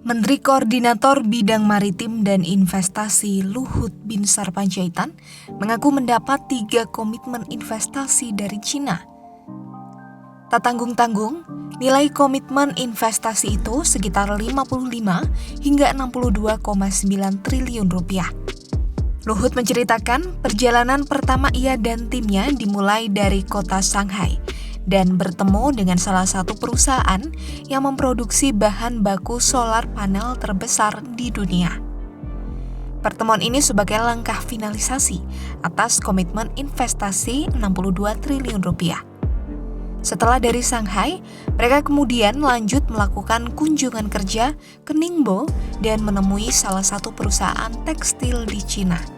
Menteri Koordinator Bidang Maritim dan Investasi Luhut Binsar Panjaitan mengaku mendapat 3 komitmen investasi dari Cina. Tak tanggung-tanggung, nilai komitmen investasi itu sekitar 55 hingga 62,9 triliun rupiah. Luhut menceritakan perjalanan pertama ia dan timnya dimulai dari kota Shanghai dan bertemu dengan salah satu perusahaan yang memproduksi bahan baku solar panel terbesar di dunia. Pertemuan ini sebagai langkah finalisasi atas komitmen investasi 62 triliun rupiah. Setelah dari Shanghai, mereka kemudian lanjut melakukan kunjungan kerja ke Ningbo dan menemui salah satu perusahaan tekstil di Cina.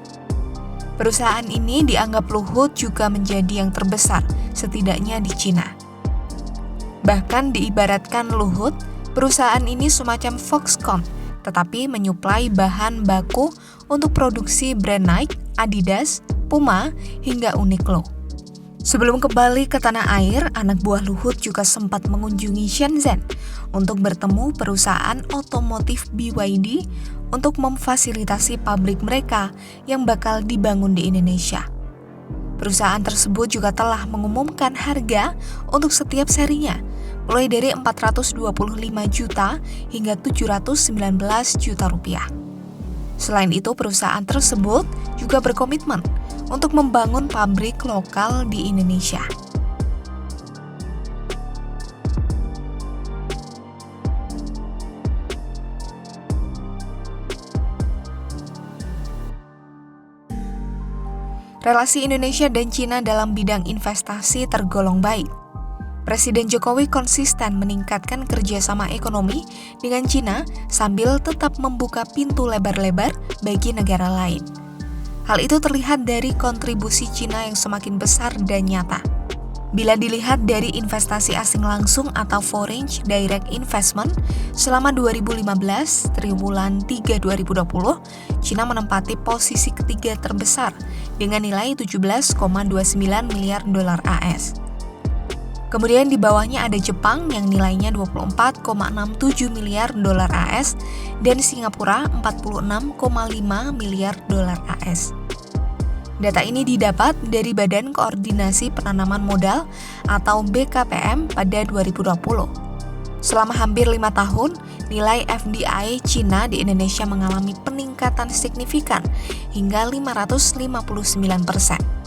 Perusahaan ini dianggap Luhut juga menjadi yang terbesar, setidaknya di Cina. Bahkan diibaratkan Luhut, perusahaan ini semacam Foxconn, tetapi menyuplai bahan baku untuk produksi brand Nike, Adidas, Puma, hingga Uniqlo. Sebelum kembali ke tanah air, anak buah Luhut juga sempat mengunjungi Shenzhen untuk bertemu perusahaan otomotif BYD untuk memfasilitasi pabrik mereka yang bakal dibangun di Indonesia. Perusahaan tersebut juga telah mengumumkan harga untuk setiap serinya, mulai dari 425 juta hingga 719 juta rupiah. Selain itu, perusahaan tersebut juga berkomitmen untuk membangun pabrik lokal di Indonesia. Relasi Indonesia dan Cina dalam bidang investasi tergolong baik. Presiden Jokowi konsisten meningkatkan kerjasama ekonomi dengan Cina sambil tetap membuka pintu lebar-lebar bagi negara lain. Hal itu terlihat dari kontribusi Cina yang semakin besar dan nyata. Bila dilihat dari investasi asing langsung atau foreign direct investment, selama 2015 triwulan 3 2020, Cina menempati posisi ketiga terbesar dengan nilai 17,29 miliar dolar AS. Kemudian di bawahnya ada Jepang yang nilainya 24,67 miliar dolar AS dan Singapura 46,5 miliar dolar AS. Data ini didapat dari Badan Koordinasi Penanaman Modal atau BKPM pada 2020. Selama hampir 5 tahun, nilai FDI Cina di Indonesia mengalami peningkatan signifikan hingga 559%.